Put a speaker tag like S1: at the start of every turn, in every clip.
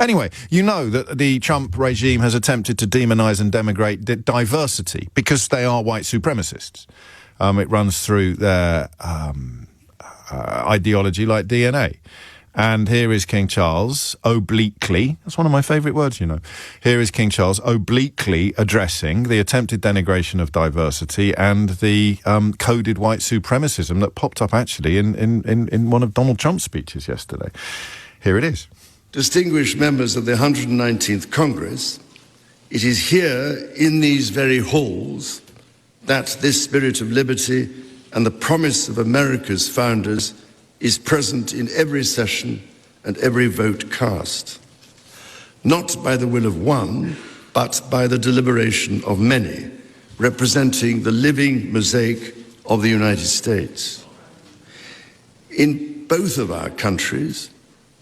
S1: Anyway, you know that the Trump regime has attempted to demonise and denigrate diversity because they are white supremacists. It runs through their ideology like DNA. And here is King Charles obliquely, that's one of my favourite words, you know. Here is King Charles obliquely addressing the attempted denigration of diversity and the coded white supremacism that popped up actually in one of Donald Trump's speeches yesterday. Here it is.
S2: Distinguished members of the 119th Congress, it is here in these very halls that this spirit of liberty and the promise of America's founders is present in every session and every vote cast, not by the will of one, but by the deliberation of many, representing the living mosaic of the United States. In both of our countries,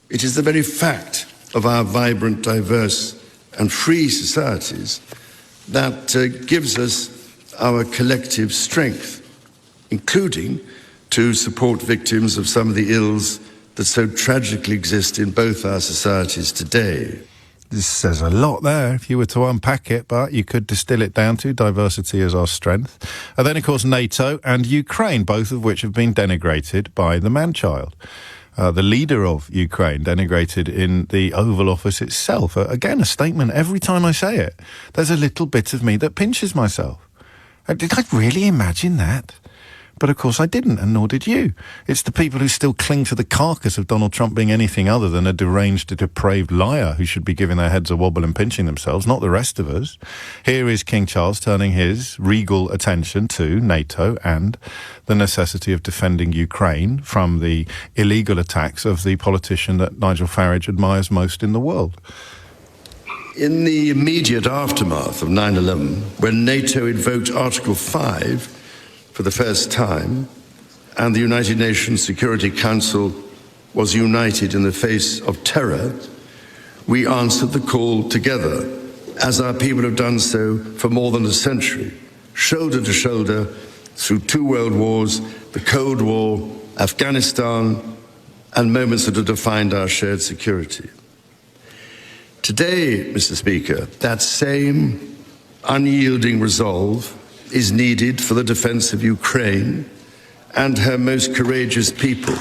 S2: it is the very fact of our vibrant, diverse, and free societies that gives us our collective strength, including to support victims of some of the ills that so tragically exist in both our societies today.
S1: This says a lot there if you were to unpack it, but you could distill it down to diversity as our strength. And then, of course, NATO and Ukraine, both of which have been denigrated by the man-child. The leader of Ukraine denigrated in the Oval Office itself. Again, a statement every time I say it. There's a little bit of me that pinches myself. Did I really imagine that? But of course I didn't, and nor did you. It's the people who still cling to the carcass of Donald Trump being anything other than a deranged, depraved liar who should be giving their heads a wobble and pinching themselves, not the rest of us. Here is King Charles turning his regal attention to NATO and the necessity of defending Ukraine from the illegal attacks of the politician that Nigel Farage admires most in the world.
S2: In the immediate aftermath of 9/11, when NATO invoked Article 5 for the first time, and the United Nations Security Council was united in the face of terror, we answered the call together, as our people have done so for more than a century, shoulder to shoulder, through 2 world wars, the Cold War, Afghanistan, and moments that have defined our shared security. Today, Mr. Speaker, that same unyielding resolve is needed for the defense of Ukraine and her most courageous people.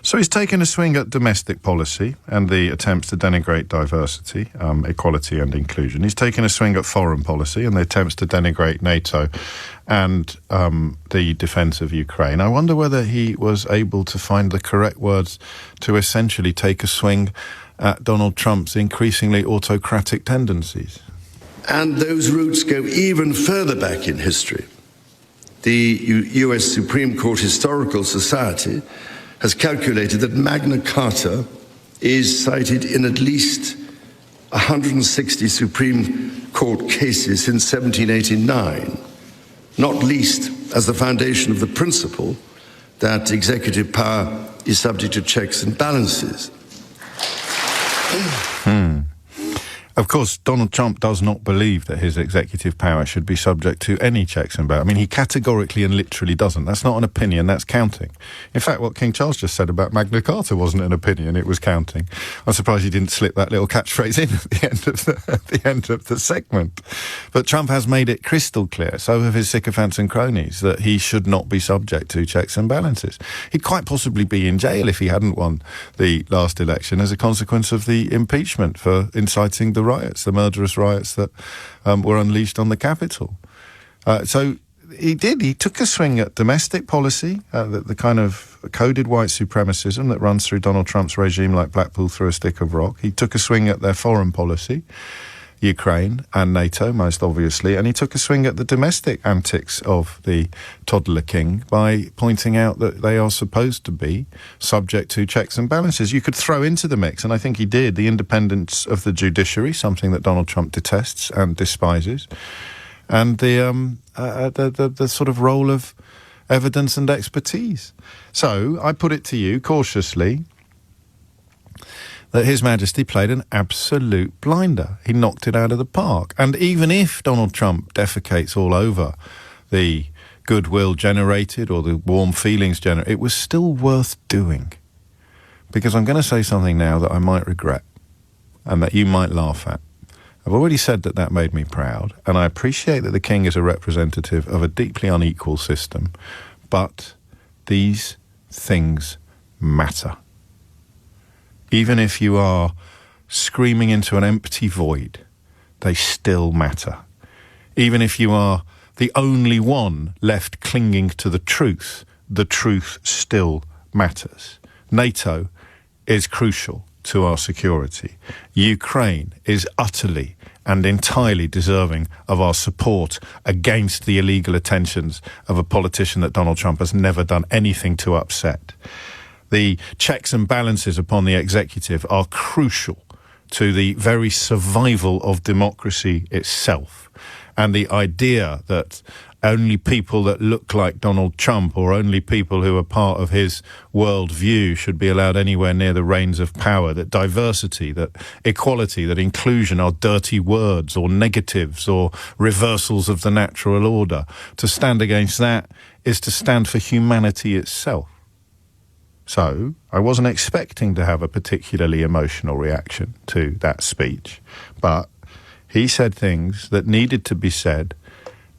S1: So he's taken a swing at domestic policy and the attempts to denigrate diversity, equality and inclusion. He's taken a swing at foreign policy and the attempts to denigrate NATO and the defence of Ukraine. I wonder whether he was able to find the correct words to essentially take a swing at Donald Trump's increasingly autocratic tendencies.
S2: And those roots go even further back in history. The US Supreme Court Historical Society has calculated that Magna Carta is cited in at least 160 Supreme Court cases since 1789, not least as the foundation of the principle that executive power is subject to checks and balances.
S1: Of course, Donald Trump does not believe that his executive power should be subject to any checks and balances. I mean, he categorically and literally doesn't. That's not an opinion, that's counting. In fact, what King Charles just said about Magna Carta wasn't an opinion, it was counting. I'm surprised he didn't slip that little catchphrase in at the end of the segment. But Trump has made it crystal clear, so have his sycophants and cronies, that he should not be subject to checks and balances. He'd quite possibly be in jail if he hadn't won the last election as a consequence of the impeachment for inciting the riots, the murderous riots that were unleashed on the Capitol. So he took a swing at domestic policy, the kind of coded white supremacism that runs through Donald Trump's regime like Blackpool through a stick of rock. He took a swing at their foreign policy, Ukraine and NATO most obviously, and he took a swing at the domestic antics of the toddler king by pointing out that they are supposed to be subject to checks and balances. You could throw into the mix, and I think he did, the independence of the judiciary, something that Donald Trump detests and despises, and the sort of role of evidence and expertise. So I put it to you cautiously that His Majesty played an absolute blinder. He knocked it out of the park. And even if Donald Trump defecates all over the goodwill generated or the warm feelings generated, it was still worth doing. because I'm going to say something now that I might regret and that you might laugh at. I've already said that that made me proud, and I appreciate that the King is a representative of a deeply unequal system, but these things matter. Even if you are screaming into an empty void, they still matter. Even if you are the only one left clinging to the truth still matters. NATO is crucial to our security. Ukraine is utterly and entirely deserving of our support against the illegal attentions of a politician that Donald Trump has never done anything to upset. The checks and balances upon the executive are crucial to the very survival of democracy itself. And the idea that only people that look like Donald Trump or only people who are part of his worldview should be allowed anywhere near the reins of power, that diversity, that equality, that inclusion are dirty words or negatives or reversals of the natural order. To stand against that is to stand for humanity itself. So I wasn't expecting to have a particularly emotional reaction to that speech, but he said things that needed to be said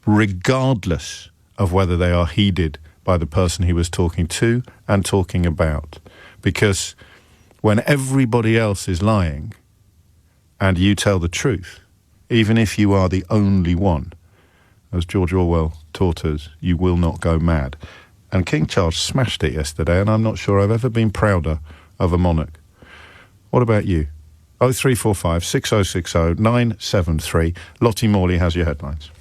S1: regardless of whether they are heeded by the person he was talking to and talking about. Because when everybody else is lying and you tell the truth, even if you are the only one, as George Orwell taught us, you will not go mad. And King Charles smashed it yesterday, and I'm not sure I've ever been prouder of a monarch. What about you? 0345 6060 973. Lottie Morley has your headlines.